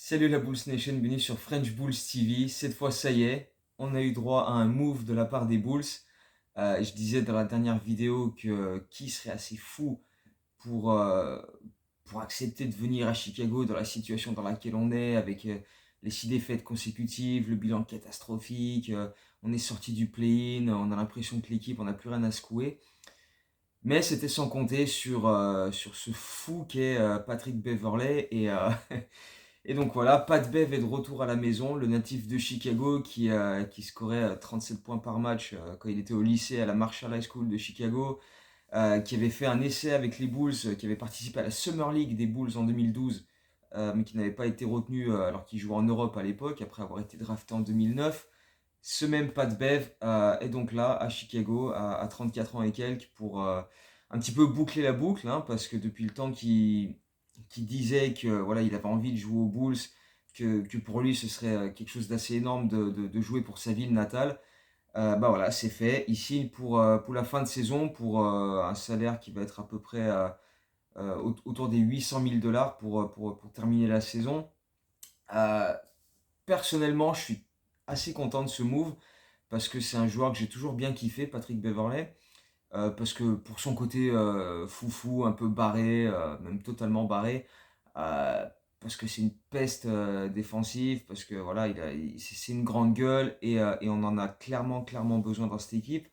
Salut la Bulls Nation, bienvenue sur French Bulls TV. Cette fois, ça y est, on a eu droit à un move de la part des Bulls. Je disais dans la dernière vidéo que qui serait assez fou pour, euh, pour accepter de venir à Chicago dans la situation dans laquelle on est, avec les 6 défaites consécutives, le bilan catastrophique, on est sorti du play-in, on a l'impression que l'équipe, on n'a plus rien à secouer. Mais c'était sans compter sur ce fou qu'est Patrick Beverley et donc voilà, Pat Bev est de retour à la maison, le natif de Chicago qui scorait 37 points par match quand il était au lycée à la Marshall High School de Chicago, qui avait fait un essai avec les Bulls, qui avait participé à la Summer League des Bulls en 2012, mais qui n'avait pas été retenu alors qu'il jouait en Europe à l'époque, après avoir été drafté en 2009. Ce même Pat Bev est donc là à Chicago à 34 ans et quelques pour un petit peu boucler la boucle, hein, parce que depuis le temps qu'il disait que voilà, il avait envie de jouer aux Bulls, que pour lui ce serait quelque chose d'assez énorme de jouer pour sa ville natale. Bah voilà, c'est fait. Il signe pour la fin de saison pour un salaire qui va être à peu près autour des 800 000 dollars pour terminer la saison. Euh, Personnellement, je suis assez content de ce move parce que c'est un joueur que j'ai toujours bien kiffé, Patrick Beverley. Parce que pour son côté foufou, un peu barré, même totalement barré, euh, parce que c'est une peste défensive, parce que voilà, c'est une grande gueule et on en a clairement besoin dans cette équipe.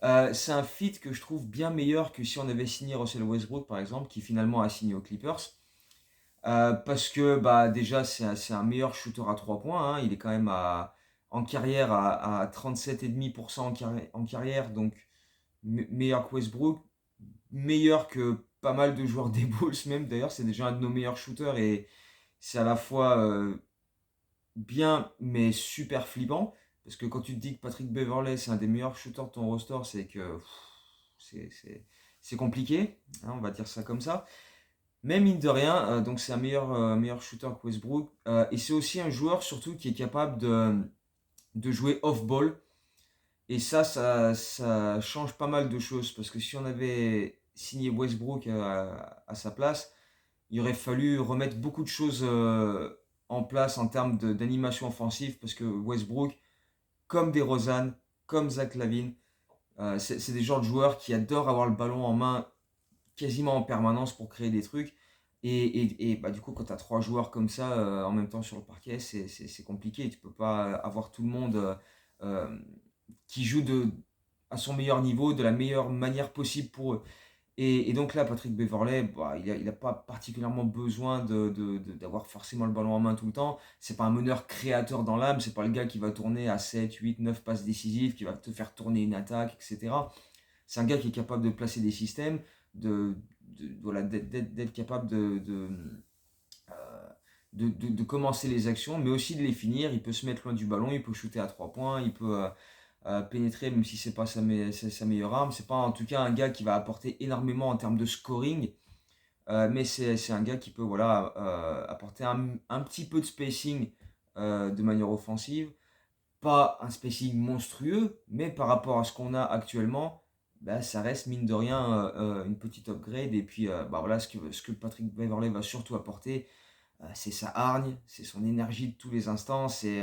C'est un fit que je trouve bien meilleur que si on avait signé Russell Westbrook par exemple, qui finalement a signé aux Clippers. Parce que bah, déjà c'est un meilleur shooter à 3 points, hein. Il est quand même en carrière à 37,5% en carrière, donc meilleur que Westbrook, meilleur que pas mal de joueurs des Bulls même. D'ailleurs, c'est déjà un de nos meilleurs shooters et c'est à la fois bien mais super flippant. Parce que quand tu te dis que Patrick Beverley c'est un des meilleurs shooters de ton roster, c'est que c'est compliqué, hein, on va dire ça comme ça. Mais mine de rien, donc c'est un meilleur shooter que Westbrook. Et c'est aussi un joueur surtout qui est capable de jouer off-ball. Et ça change pas mal de choses. Parce que si on avait signé Westbrook à sa place, il aurait fallu remettre beaucoup de choses en place en termes d'animation offensive. Parce que Westbrook, comme DeRozan, comme Zach LaVine, c'est des genres de joueurs qui adorent avoir le ballon en main quasiment en permanence pour créer des trucs. Et bah, du coup, quand tu as 3 joueurs comme ça en même temps sur le parquet, c'est compliqué. Tu peux pas avoir tout le monde euh, qui joue à son meilleur niveau, de la meilleure manière possible pour eux. Et donc là, Patrick Beverley, bah, il a pas particulièrement besoin d'avoir forcément le ballon en main tout le temps. C'est pas un meneur créateur dans l'âme, c'est pas le gars qui va tourner à 7 8 9 passes décisives, qui va te faire tourner une attaque, etc. C'est un gars qui est capable de placer des systèmes, voilà, d'être capable de commencer les actions, mais aussi de les finir. Il peut se mettre loin du ballon, il peut shooter à 3 points, il peut pénétrer, même si c'est pas sa meilleure arme. C'est pas en tout cas un gars qui va apporter énormément en termes de scoring, mais c'est un gars qui peut voilà, apporter un petit peu de spacing de manière offensive. Pas un spacing monstrueux, mais par rapport à ce qu'on a actuellement, bah, ça reste mine de rien une petite upgrade. Et puis bah, voilà, ce que Patrick Beverley va surtout apporter, c'est sa hargne, c'est son énergie de tous les instants, c'est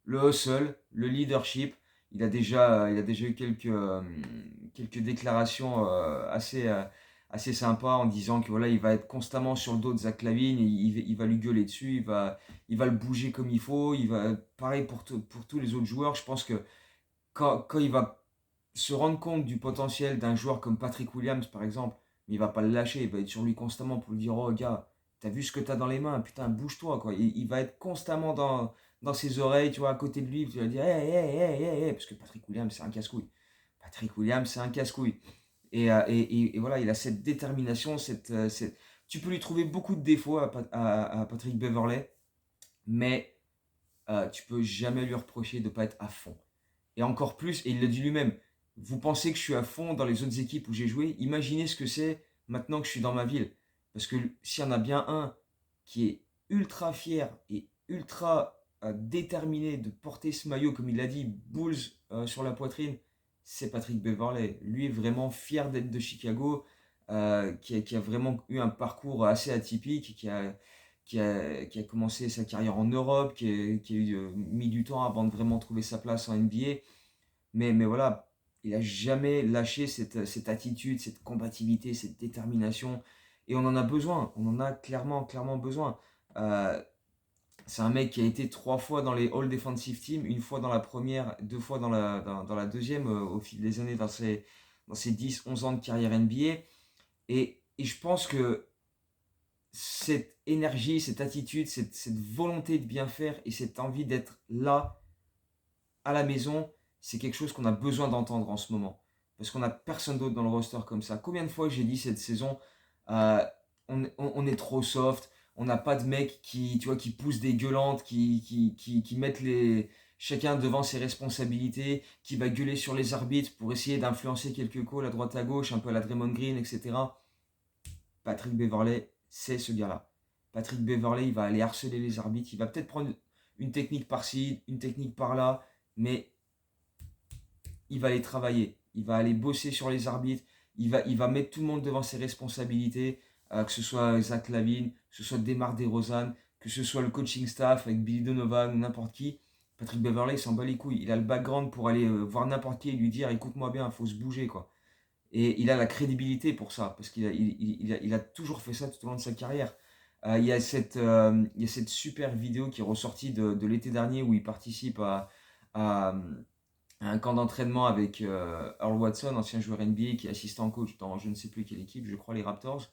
le hustle, le leadership. Il a déjà eu quelques déclarations assez sympas en disant que voilà, il va être constamment sur le dos de Zach LaVine, il va lui gueuler dessus, il va le bouger comme il faut. Pareil pour tous les autres joueurs. Je pense que quand il va se rendre compte du potentiel d'un joueur comme Patrick Williams, par exemple, il va pas le lâcher, il va être sur lui constamment pour lui dire: oh gars, t'as vu ce que t'as dans les mains, putain, bouge-toi, quoi. Il va être constamment dans ses oreilles, tu vois, à côté de lui, tu vas dire: hey, hey, hey, hey, hey, parce que Patrick Williams, c'est un casse-couille. Patrick Williams, c'est un casse-couille. Et voilà, il a cette détermination, tu peux lui trouver beaucoup de défauts à Patrick Beverley, mais tu peux jamais lui reprocher de ne pas être à fond. Et encore plus, et il l'a dit lui-même, vous pensez que je suis à fond dans les autres équipes où j'ai joué, imaginez ce que c'est maintenant que je suis dans ma ville. Parce que s'il y en a bien un qui est ultra fier et ultra déterminé de porter ce maillot, comme il l'a dit, Bulls sur la poitrine, c'est Patrick Beverley. Lui est vraiment fier d'être de Chicago, qui a vraiment eu un parcours assez atypique, qui a commencé sa carrière en Europe, qui a mis du temps avant de vraiment trouver sa place en NBA. Mais voilà, il n'a jamais lâché cette attitude, cette combativité, cette détermination. Et on en a besoin, on en a clairement besoin. Euh, c'est un mec qui a été 3 fois dans les All Defensive Teams, une fois dans la première, 2 fois dans la deuxième, au fil des années, dans ses 10-11 ans de carrière NBA. Et je pense que cette énergie, cette attitude, cette volonté de bien faire et cette envie d'être là, à la maison, c'est quelque chose qu'on a besoin d'entendre en ce moment. Parce qu'on n'a personne d'autre dans le roster comme ça. Combien de fois j'ai dit cette saison, euh, on est trop soft, on n'a pas de mecs qui, tu vois, qui poussent des gueulantes, qui mettent chacun devant ses responsabilités, qui va gueuler sur les arbitres pour essayer d'influencer quelques calls à droite à gauche, un peu à la Draymond Green, etc. Patrick Beverley, c'est ce gars-là. Patrick Beverley, il va aller harceler les arbitres, il va peut-être prendre une technique par-ci, une technique par-là, mais il va aller travailler, il va aller bosser sur les arbitres, il va mettre tout le monde devant ses responsabilités, que ce soit Zach LaVine, que ce soit Demar DeRozan, que ce soit le coaching staff avec Billy Donovan ou n'importe qui. Patrick Beverley, il s'en bat les couilles. Il a le background pour aller voir n'importe qui et lui dire écoute-moi bien, il faut se bouger, quoi. Et il a la crédibilité pour ça, parce qu'il a toujours fait ça tout au long de sa carrière. Il y a cette super vidéo qui est ressortie de l'été dernier où il participe à un camp d'entraînement avec Earl Watson, ancien joueur NBA qui est assistant coach dans je ne sais plus quelle équipe, je crois les Raptors.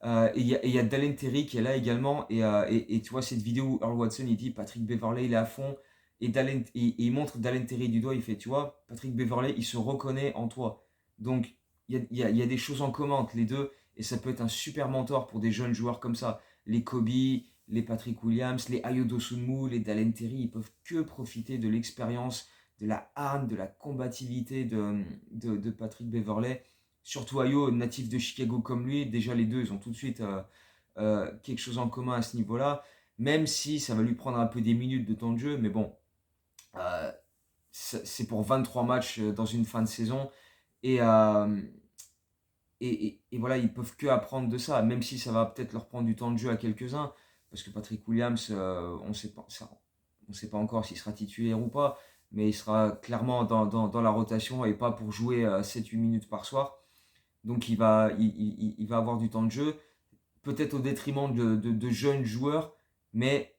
Et il y a Dalen Terry qui est là également. Et tu vois cette vidéo où Earl Watson il dit Patrick Beverley il est à fond. Et il montre Dalen Terry du doigt. Il fait tu vois, Patrick Beverley il se reconnaît en toi. Donc il y a des choses en commun entre les deux. Et ça peut être un super mentor pour des jeunes joueurs comme ça. Les Kobe, les Patrick Williams, les Ayo Dosunmu, les Dalen Terry, ils peuvent que profiter de l'expérience, de la hargne, de la combativité de Patrick Beverley. Surtout Ayo, natif de Chicago comme lui, déjà les deux, ils ont tout de suite quelque chose en commun à ce niveau-là, même si ça va lui prendre un peu des minutes de temps de jeu, mais bon, euh, c'est pour 23 matchs dans une fin de saison, et, euh, et voilà, ils peuvent que apprendre de ça, même si ça va peut-être leur prendre du temps de jeu à quelques-uns, parce que Patrick Williams, on sait pas encore s'il sera titulaire ou pas, mais il sera clairement dans la rotation et pas pour jouer 7-8 minutes par soir. Donc il va avoir du temps de jeu, peut-être au détriment de jeunes joueurs, mais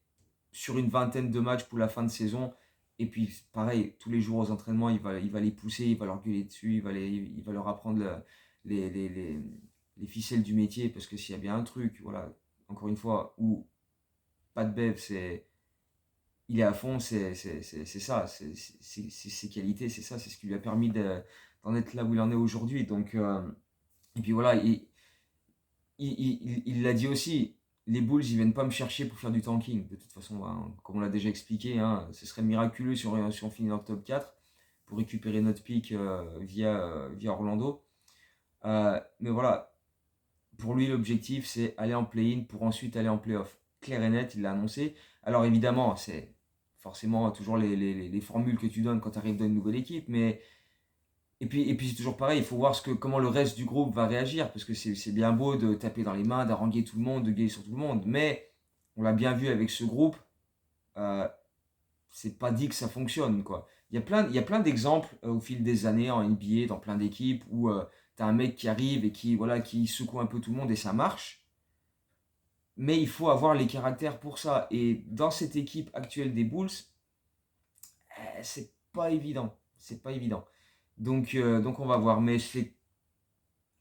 sur une vingtaine de matchs pour la fin de saison. Et puis pareil, tous les jours aux entraînements, il va les pousser, il va leur gueuler dessus, il va leur apprendre les ficelles du métier, parce que s'il y a bien un truc, voilà, encore une fois, où pas de bev, il est à fond, c'est ça, c'est ses qualités, c'est ça, c'est ce qui lui a permis d'en être là où il en est aujourd'hui. Donc, et puis voilà, il l'a dit aussi, les Bulls, ils viennent pas me chercher pour faire du tanking. De toute façon, hein, comme on l'a déjà expliqué, hein, ce serait miraculeux si on finit dans le top 4 pour récupérer notre pick via Orlando. Mais voilà, pour lui, l'objectif, c'est aller en play-in pour ensuite aller en play-off. Clair et net, il l'a annoncé. Alors évidemment, c'est forcément toujours les formules que tu donnes quand tu arrives dans une nouvelle équipe, mais et puis c'est toujours pareil, il faut voir comment le reste du groupe va réagir, parce que c'est bien beau de taper dans les mains, d'haranguer tout le monde, de gueuler sur tout le monde, mais on l'a bien vu avec ce groupe, euh, c'est pas dit que ça fonctionne, quoi. Il y a plein d'exemples au fil des années en NBA, dans plein d'équipes, où t'as un mec qui arrive et qui secoue un peu tout le monde et ça marche, mais il faut avoir les caractères pour ça. Et dans cette équipe actuelle des Bulls, c'est pas évident, c'est pas évident. Donc on va voir, mais c'est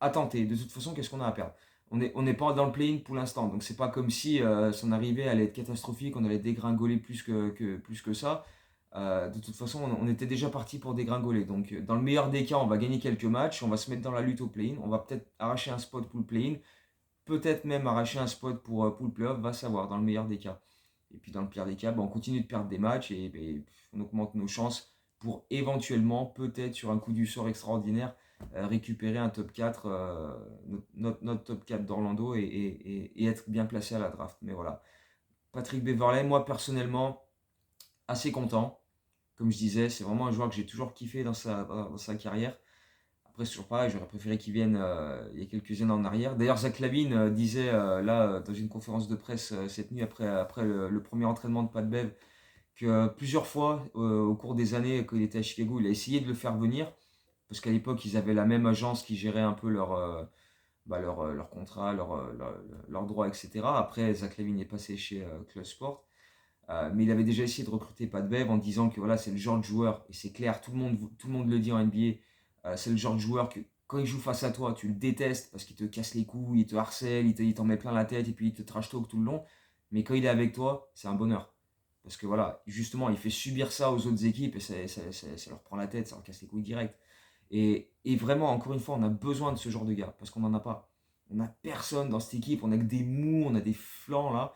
à tenter. De toute façon, qu'est-ce qu'on a à perdre? On n'est pas dans le play-in pour l'instant, donc c'est pas comme si son arrivée allait être catastrophique, on allait dégringoler plus que ça. De toute façon, on était déjà parti pour dégringoler. Donc, dans le meilleur des cas, on va gagner quelques matchs, on va se mettre dans la lutte au play-in, on va peut-être arracher un spot pour le play-in, peut-être même arracher un spot pour le play-off, va savoir, dans le meilleur des cas. Et puis, dans le pire des cas, on continue de perdre des matchs et on augmente nos chances pour éventuellement, peut-être sur un coup du sort extraordinaire, récupérer un top 4, notre top 4 d'Orlando et être bien placé à la draft. Mais voilà. Patrick Beverley, moi personnellement, assez content. Comme je disais, c'est vraiment un joueur que j'ai toujours kiffé dans sa carrière. Après, c'est toujours pareil, j'aurais préféré qu'il vienne il y a quelques années en arrière. D'ailleurs, Zach Lavine disait là, dans une conférence de presse cette nuit, après le premier entraînement de Pat Bev, que plusieurs fois au cours des années, quand il était à Chicago, il a essayé de le faire venir, parce qu'à l'époque, ils avaient la même agence qui gérait un peu leur contrat, leurs droits, etc. Après, Zach Lavine est passé chez Club Sport. Mais il avait déjà essayé de recruter Pat Bev en disant que voilà, c'est le genre de joueur, et c'est clair, tout le monde le dit en NBA, c'est le genre de joueur que quand il joue face à toi, tu le détestes parce qu'il te casse les couilles, il te harcèle, il t'en met plein la tête et puis il te trash talk tout le long. Mais quand il est avec toi, c'est un bonheur. Parce que voilà, justement, il fait subir ça aux autres équipes et ça leur prend la tête, ça leur casse les couilles direct. Et vraiment, encore une fois, on a besoin de ce genre de gars parce qu'on n'en a pas. On n'a personne dans cette équipe, on a que des mous, on a des flancs là.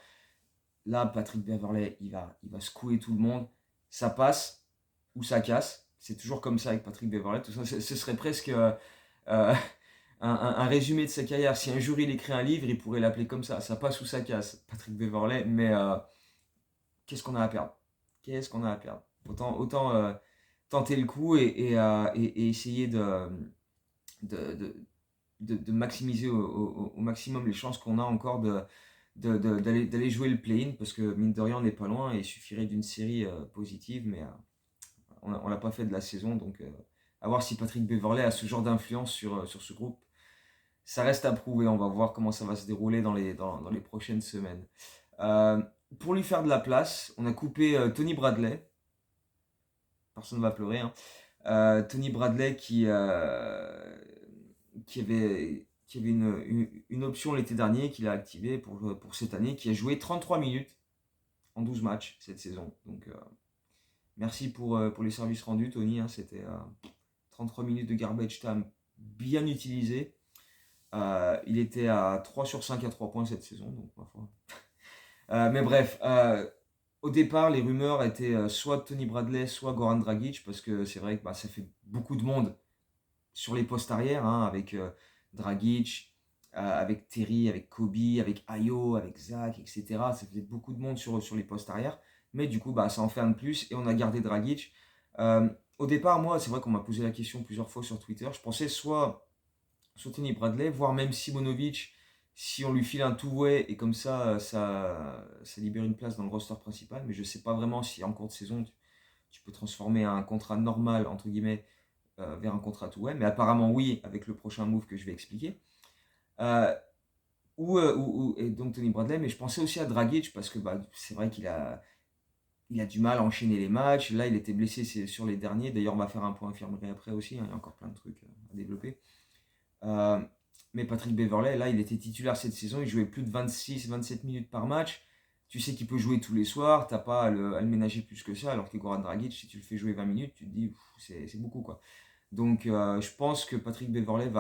Là, Patrick Beverley, il va secouer tout le monde. Ça passe ou ça casse. C'est toujours comme ça avec Patrick Beverley. Tout ça, ce serait presque euh, un résumé de sa carrière. Si un jour il écrit un livre, il pourrait l'appeler comme ça. Ça passe ou ça casse, Patrick Beverley. Mais qu'est-ce qu'on a à perdre? Qu'est-ce qu'on a à perdre? Autant tenter le coup et essayer de, de, de maximiser au maximum les chances qu'on a encore d'aller jouer le play-in, parce que mine de rien on n'est pas loin et il suffirait d'une série positive, mais on ne l'a pas fait de la saison, donc à voir si Patrick Beverley a ce genre d'influence sur ce groupe. Ça reste à prouver, on va voir comment ça va se dérouler dans les prochaines semaines. Euh, pour lui faire de la place, on a coupé Tony Bradley, personne ne va pleurer, hein. Tony Bradley qui avait une option l'été dernier, qu'il a activée pour cette année, qui a joué 33 minutes en 12 matchs cette saison. Donc merci pour les services rendus, Tony, hein. C'était 33 minutes de garbage time bien utilisé. Il était à 3 sur 5 à 3 points cette saison, donc ma foi. Mais bref, au départ, les rumeurs étaient soit Tony Bradley, soit Goran Dragic, parce que c'est vrai que ça fait beaucoup de monde sur les postes arrière, hein, avec Dragic, avec Terry, avec Kobe, avec Ayo, avec Zach, etc. Ça faisait beaucoup de monde sur les postes arrière. Mais du coup, ça en fait un de plus et on a gardé Dragic. Au départ, moi, c'est vrai qu'on m'a posé la question plusieurs fois sur Twitter. Je pensais soit Tony Bradley, voire même Simonovic, si on lui file un two-way et comme ça libère une place dans le roster principal. Mais je ne sais pas vraiment si en cours de saison, tu peux transformer un contrat normal, entre guillemets, vers un contrat two-way. Mais apparemment, oui, avec le prochain move que je vais expliquer. Euh, et donc Tony Bradley, mais je pensais aussi à Dragic parce que c'est vrai qu'il a du mal à enchaîner les matchs. Là, il était blessé sur les derniers. D'ailleurs, on va faire un point infirmerie après aussi, hein. Il y a encore plein de trucs à développer. Euh, mais Patrick Beverley, là, il était titulaire cette saison. Il jouait plus de 26-27 minutes par match. Tu sais qu'il peut jouer tous les soirs. T'as pas à le ménager plus que ça. Alors que Goran Dragic, si tu le fais jouer 20 minutes, tu te dis, c'est beaucoup, quoi. Donc, je pense que Patrick Beverley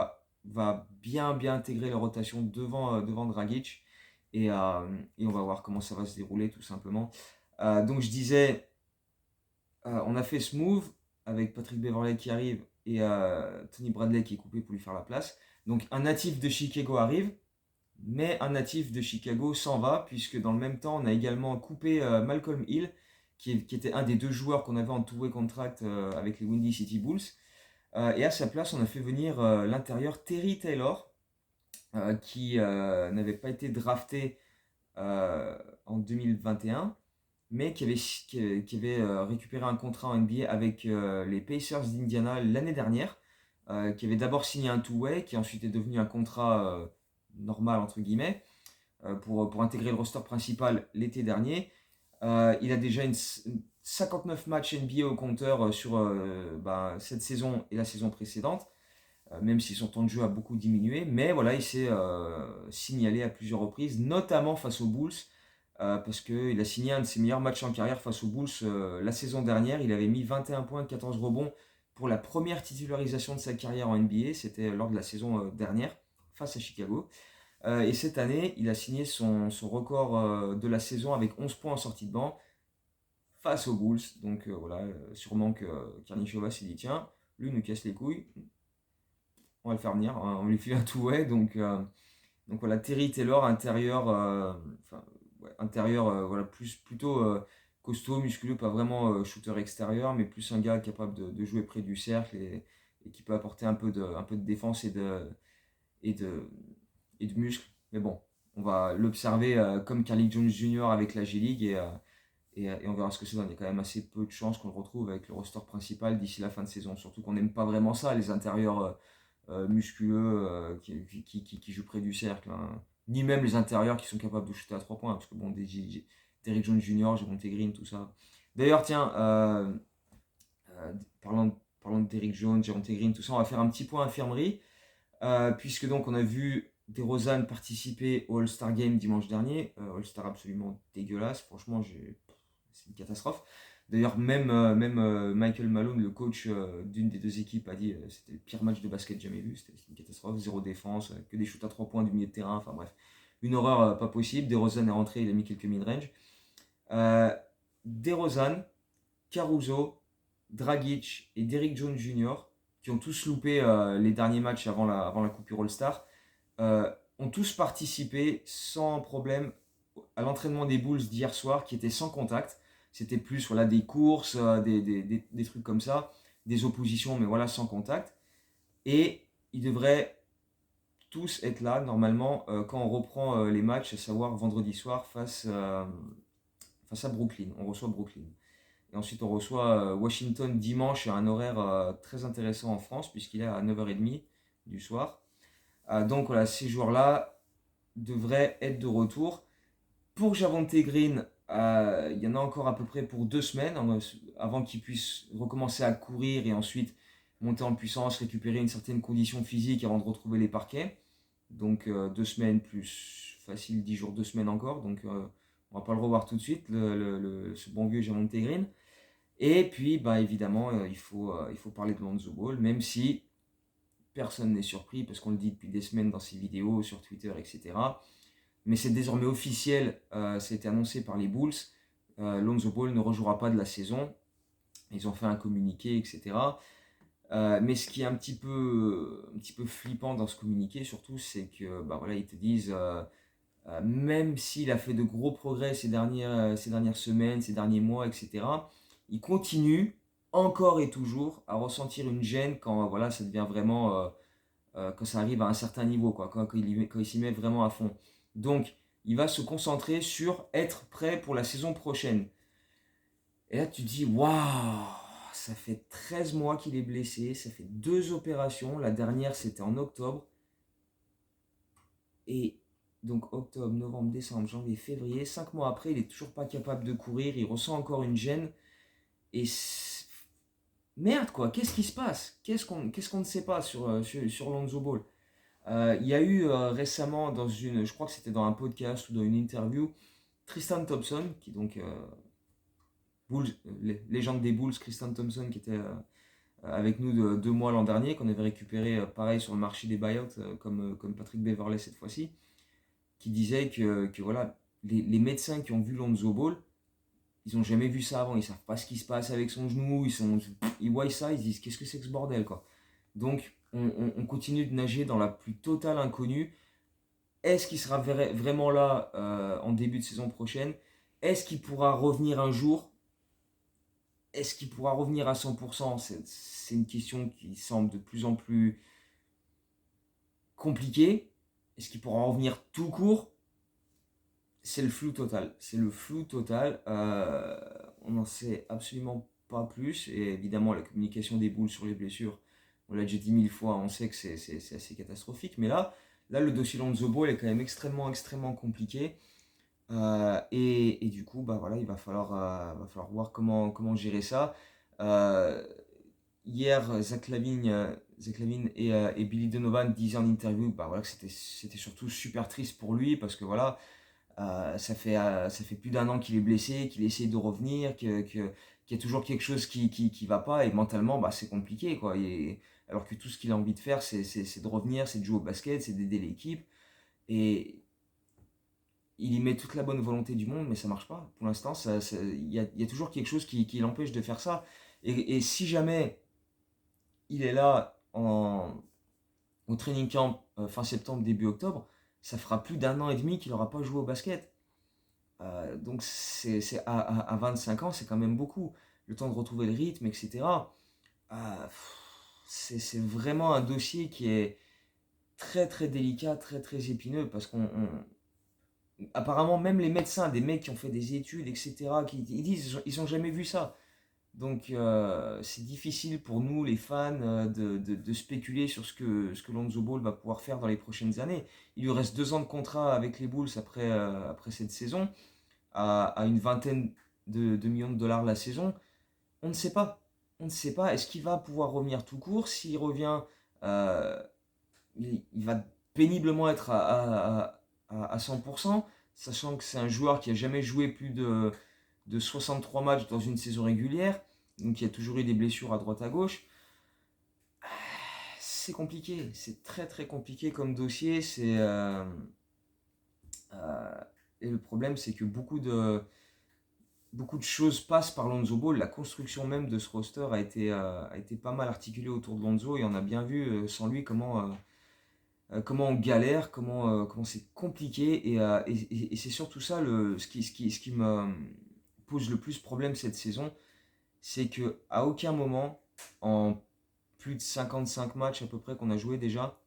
va bien intégrer la rotation devant Dragic. Et on va voir comment ça va se dérouler, tout simplement. Donc, je disais, on a fait ce move avec Patrick Beverley qui arrive et Tony Bradley qui est coupé pour lui faire la place. Donc, un natif de Chicago arrive, mais un natif de Chicago s'en va, puisque dans le même temps, on a également coupé Malcolm Hill, qui était un des deux joueurs qu'on avait en two-way contract avec les Windy City Bulls. Et à sa place, on a fait venir l'intérieur Terry Taylor, qui n'avait pas été drafté en 2021, mais qui avait récupéré un contrat en NBA avec les Pacers d'Indiana l'année dernière, qui avait d'abord signé un two-way, qui ensuite est devenu un contrat normal, entre guillemets, pour intégrer le roster principal l'été dernier. Il a déjà 59 matchs NBA au compteur sur cette saison et la saison précédente, même si son temps de jeu a beaucoup diminué. Mais voilà, il s'est signalé à plusieurs reprises, notamment face aux Bulls, parce qu'il a signé un de ses meilleurs matchs en carrière face aux Bulls la saison dernière. Il avait mis 21 points, 14 rebonds pour la première titularisation de sa carrière en NBA. C'était lors de la saison dernière face à Chicago. Et cette année, il a signé son record de la saison avec 11 points en sortie de banc face aux Bulls. Donc voilà, sûrement que Karnichova s'est dit, tiens, lui nous casse les couilles, on va le faire venir, hein, on lui file un two-way. Donc voilà, Terry Taylor, intérieur, voilà, plutôt costaud, musculeux, pas vraiment shooter extérieur, mais plus un gars capable de jouer près du cercle et qui peut apporter un peu de défense et de, et de muscle. Mais bon, on va l'observer comme Carly Jones Jr. avec la G-League et on verra ce que ça donne. Il y a quand même assez peu de chances qu'on le retrouve avec le roster principal d'ici la fin de saison. Surtout qu'on n'aime pas vraiment ça, les intérieurs musculeux qui jouent près du cercle, hein. Ni même les intérieurs qui sont capables de shooter à 3 points. Parce que bon, Derrick Jones Jr., Javonte Green, tout ça. D'ailleurs, tiens, euh, parlant de Derrick Jones, Javonte Green, tout ça, on va faire un petit point infirmerie. Puisque donc on a vu DeRozan participer au All-Star Game dimanche dernier. All-Star absolument dégueulasse, franchement, c'est une catastrophe. D'ailleurs, même Michael Malone, le coach d'une des deux équipes, a dit c'était le pire match de basket jamais vu. C'était une catastrophe, zéro défense, que des shoots à 3 points du milieu de terrain. Enfin bref, une horreur pas possible. DeRozan est rentré, il a mis quelques mid-range. DeRozan, Caruso, Dragic et Derrick Jones Jr., qui ont tous loupé les derniers matchs avant la coupure All-Star, ont tous participé sans problème à l'entraînement des Bulls d'hier soir, qui était sans contact. C'était plus voilà, des courses, des trucs comme ça, des oppositions, mais voilà, sans contact. Et ils devraient tous être là, normalement, quand on reprend les matchs, à savoir vendredi soir face à Brooklyn. On reçoit Brooklyn. Et ensuite, on reçoit Washington dimanche à un horaire très intéressant en France, puisqu'il est à 9h30 du soir. Donc voilà, ces joueurs-là devraient être de retour. Pour Javonte Green, il y en a encore à peu près pour 2 semaines, avant qu'il puisse recommencer à courir et ensuite monter en puissance, récupérer une certaine condition physique avant de retrouver les parquets. Donc 2 semaines plus facile, 10 jours, 2 semaines encore. Donc on va pas le revoir tout de suite, ce bon vieux Javonte Green. Et puis, bah, évidemment, il faut parler de Lonzo Ball, même si personne n'est surpris, parce qu'on le dit depuis des semaines dans ses vidéos, sur Twitter, etc. Mais c'est désormais officiel, ça a été annoncé par les Bulls, Lonzo Ball ne rejouera pas de la saison. Ils ont fait un communiqué, etc. Mais ce qui est un petit peu flippant dans ce communiqué, surtout, c'est que bah, voilà, ils te disent, même s'il a fait de gros progrès ces dernières semaines, ces derniers mois, etc., il continue encore et toujours à ressentir une gêne quand voilà, ça devient vraiment, quand ça arrive à un certain niveau, quoi, quand il s'y met vraiment à fond. Donc, il va se concentrer sur être prêt pour la saison prochaine. Et là, tu te dis, waouh, ça fait 13 mois qu'il est blessé, ça fait 2 opérations, la dernière c'était en octobre. Et donc octobre, novembre, décembre, janvier, février, 5 mois après, il est toujours pas capable de courir, il ressent encore une gêne. Et merde quoi, qu'est-ce qui se passe? Qu'est-ce qu'on ne sait pas sur Lonzo Ball? Il y a eu récemment je crois que c'était dans un podcast ou dans une interview, Tristan Thompson, qui donc Bulls, légende des Bulls, Tristan Thompson qui était avec nous 2 mois l'an dernier, qu'on avait récupéré pareil sur le marché des buyouts, comme Patrick Beverley cette fois-ci, qui disait que voilà, les médecins qui ont vu Lonzo Ball, ils n'ont jamais vu ça avant, ils savent pas ce qui se passe avec son genou, ils voient ça, ils se disent qu'est-ce que c'est que ce bordel quoi. Donc on continue de nager dans la plus totale inconnue. Est-ce qu'il sera vraiment là en début de saison prochaine? Est-ce qu'il pourra revenir un jour? Est-ce qu'il pourra revenir à 100%? C'est une question qui semble de plus en plus compliquée. Est-ce qu'il pourra revenir tout court? C'est le flou total. C'est le flou total. On n'en sait absolument pas plus. Et évidemment, la communication des Bulls sur les blessures, on l'a déjà dit 1000 fois, on sait que c'est assez catastrophique. Mais là, le dossier Lonzo Ball est quand même extrêmement compliqué. Et du coup, bah voilà, il va falloir voir comment gérer ça. Euh, Hier, Zach Lavine et Billy Donovan disaient en interview bah voilà, que c'était surtout super triste pour lui parce que voilà, ça fait plus d'1 an qu'il est blessé, qu'il essaie de revenir, qu'il y a toujours quelque chose qui va pas et mentalement bah, c'est compliqué quoi. Alors que tout ce qu'il a envie de faire c'est de revenir, c'est de jouer au basket, c'est d'aider l'équipe et il y met toute la bonne volonté du monde mais ça marche pas. Pour l'instant, il y a toujours quelque chose qui l'empêche de faire ça. Et si jamais il est là au training camp fin septembre, début octobre, ça fera plus d'1 an et demi qu'il n'aura pas joué au basket. Donc à 25 ans, c'est quand même beaucoup. Le temps de retrouver le rythme, etc. c'est vraiment un dossier qui est très très délicat, très très épineux, parce apparemment même les médecins, des mecs qui ont fait des études, etc., ils disent ils ont jamais vu ça. Donc c'est difficile pour nous, les fans, de spéculer sur ce que Lonzo Ball va pouvoir faire dans les prochaines années. Il lui reste 2 ans de contrat avec les Bulls après cette saison, à une vingtaine de millions de dollars la saison. On ne sait pas. On ne sait pas. Est-ce qu'il va pouvoir revenir tout court? S'il revient, euh, il va péniblement être à 100%, sachant que c'est un joueur qui a jamais joué plus de 63 matchs dans une saison régulière, donc il y a toujours eu des blessures à droite à gauche. C'est compliqué, c'est très très compliqué comme dossier. Euh, et le problème, c'est que beaucoup de choses passent par Lonzo Ball. La construction même de ce roster a été pas mal articulée autour de Lonzo, et on a bien vu sans lui comment on galère, comment c'est compliqué. Et c'est surtout ça ce qui me pose le plus problème cette saison, c'est que à aucun moment, en plus de 55 matchs à peu près qu'on a joué déjà,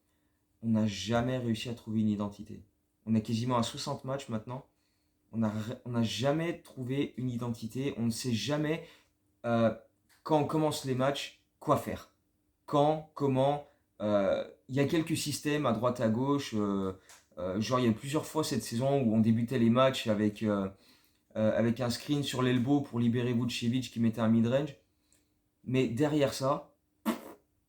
on n'a jamais réussi à trouver une identité. On est quasiment à 60 matchs maintenant. On n'a jamais trouvé une identité. On ne sait jamais, euh, quand on commence les matchs, quoi faire. Quand, comment. Il y a quelques systèmes à droite à gauche. Genre, il y a plusieurs fois cette saison où on débutait les matchs avec un screen sur l'elbow pour libérer Vucevic qui mettait un mid-range. Mais derrière ça,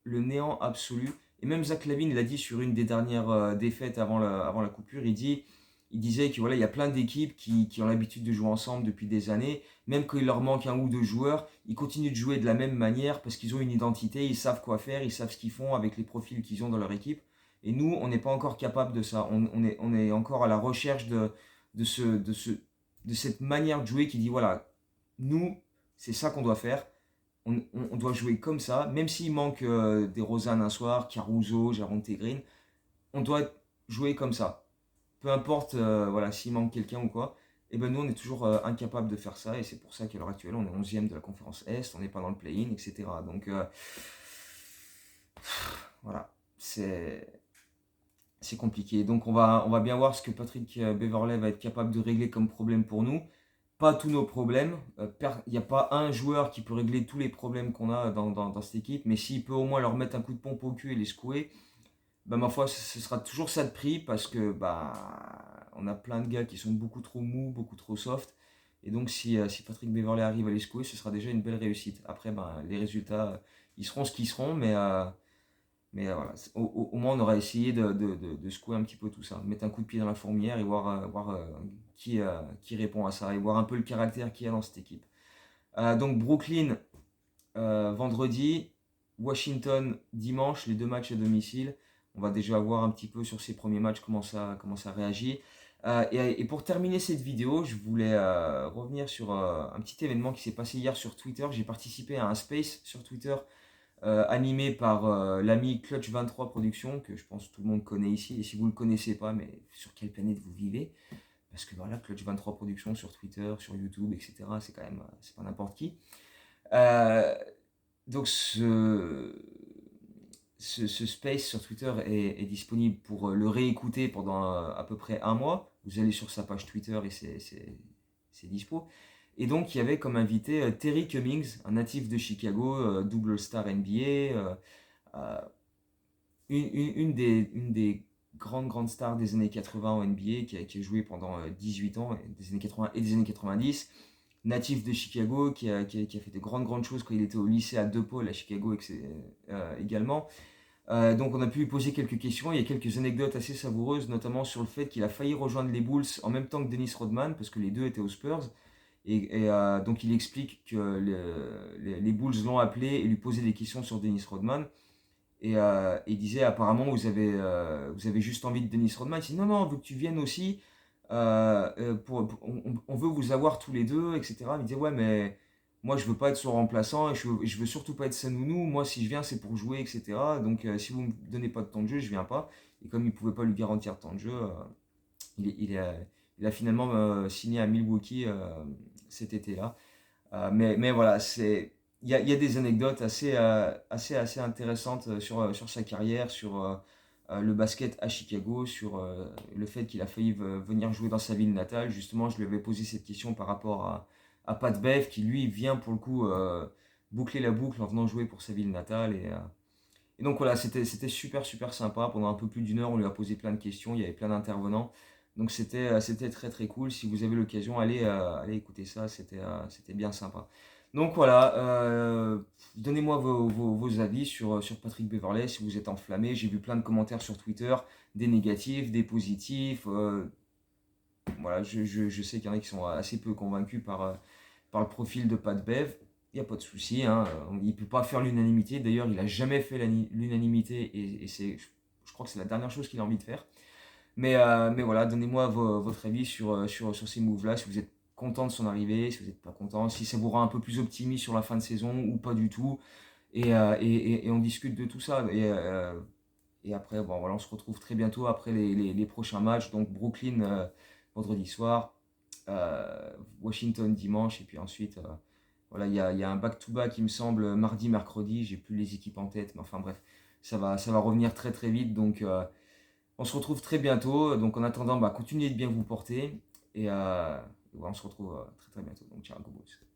le néant absolu. Et même Zach Lavine l'a dit sur une des dernières défaites avant la coupure. Il disait que voilà, il y a plein d'équipes qui ont l'habitude de jouer ensemble depuis des années. Même quand il leur manque un ou deux joueurs, ils continuent de jouer de la même manière parce qu'ils ont une identité, ils savent quoi faire, ils savent ce qu'ils font avec les profils qu'ils ont dans leur équipe. Et nous, on n'est pas encore capable de ça. On est encore à la recherche de, ce, de, ce, de cette manière de jouer qui dit voilà, nous, c'est ça qu'on doit faire. On doit jouer comme ça, même s'il manque des Rosanne un soir, Caruso, Jaronte Green, on doit jouer comme ça. Peu importe voilà, s'il manque quelqu'un ou quoi, et ben nous on est toujours incapable de faire ça, et c'est pour ça qu'à l'heure actuelle on est 11e de la conférence Est, on n'est pas dans le play-in, etc. Donc voilà, c'est compliqué. Donc on va bien voir ce que Patrick Beverley va être capable de régler comme problème pour nous. Pas tous nos problèmes. Il n'y a pas un joueur qui peut régler tous les problèmes qu'on a dans cette équipe, mais s'il peut au moins leur mettre un coup de pompe au cul et les secouer, bah, ma foi, ce sera toujours ça de prix, parce que bah, on a plein de gars qui sont beaucoup trop mous, beaucoup trop soft. Et donc si Patrick Beverley arrive à les secouer, ce sera déjà une belle réussite. Après, bah, les résultats, ils seront ce qu'ils seront, mais voilà, au moins on aura essayé de secouer un petit peu tout ça, mettre un coup de pied dans la fourmilière et voir qui répond à ça, et voir un peu le caractère qu'il y a dans cette équipe. Donc Brooklyn vendredi, Washington dimanche, les deux matchs à domicile. On va déjà voir un petit peu sur ces premiers matchs comment ça réagit. Et pour terminer cette vidéo, je voulais revenir sur un petit événement qui s'est passé hier sur Twitter. J'ai participé à un space sur Twitter animé par l'ami Clutch23 Productions, que je pense tout le monde connaît ici. Et si vous ne le connaissez pas, mais sur quelle planète vous vivez? Parce que voilà, Clutch23 Productions sur Twitter, sur YouTube, etc., c'est quand même, c'est pas n'importe qui. Euh, donc ce space sur Twitter est disponible pour le réécouter pendant à peu près un mois. Vous allez sur sa page Twitter et c'est dispo. Et donc il y avait comme invité Terry Cummings, un natif de Chicago, double star NBA, une des grandes stars des années 80 en NBA, qui a joué pendant 18 ans, des années 80 et des années 90, natif de Chicago, qui a fait de grandes choses quand il était au lycée à DePaul à Chicago également. Donc on a pu lui poser quelques questions. Il y a quelques anecdotes assez savoureuses, notamment sur le fait qu'il a failli rejoindre les Bulls en même temps que Dennis Rodman, parce que les deux étaient aux Spurs. Donc il explique que les Bulls l'ont appelé et lui posaient des questions sur Dennis Rodman. Il disait apparemment vous avez juste envie de Dennis Rodman. Il dit non, on veut que tu viennes aussi. On veut vous avoir tous les deux, etc. Il disait ouais, mais moi je veux pas être son remplaçant, et je veux surtout pas être sa nounou. Moi si je viens c'est pour jouer, etc. Donc si vous me donnez pas de temps de jeu, je viens pas. Et comme il pouvait pas lui garantir de temps de jeu, il a finalement signé à Milwaukee cet été-là. Mais voilà, il y a des anecdotes assez intéressantes sur sa carrière, sur le basket à Chicago, sur le fait qu'il a failli venir jouer dans sa ville natale. Justement, je lui avais posé cette question par rapport à Pat Bev, qui lui vient pour le coup boucler la boucle en venant jouer pour sa ville natale. Et donc voilà, c'était super sympa. Pendant un peu plus d'1 heure, on lui a posé plein de questions, il y avait plein d'intervenants. Donc c'était très cool. Si vous avez l'occasion, allez écouter ça, c'était bien sympa. Donc voilà, donnez-moi vos avis sur Patrick Beverley, si vous êtes enflammé. J'ai vu plein de commentaires sur Twitter, des négatifs, des positifs. Voilà, je sais qu'il y en a qui sont assez peu convaincus par le profil de Pat Bev. Il n'y a pas de souci, hein. Il ne peut pas faire l'unanimité. D'ailleurs, il n'a jamais fait l'unanimité et je crois que c'est la dernière chose qu'il a envie de faire. Mais voilà, donnez-moi votre avis sur ces moves-là, si vous êtes content de son arrivée, si vous n'êtes pas content, si ça vous rend un peu plus optimiste sur la fin de saison ou pas du tout. Et on discute de tout ça. Et après, bon, voilà, on se retrouve très bientôt après les prochains matchs. Donc Brooklyn vendredi soir, Washington dimanche, et puis ensuite, voilà, il y a un back-to-back, il me semble, mardi, mercredi. J'ai plus les équipes en tête, mais enfin bref, ça va revenir très vite. Donc on se retrouve très bientôt. Donc en attendant, continuez de bien vous porter. Et ouais, on se retrouve très bientôt. Donc ciao, go Bulls.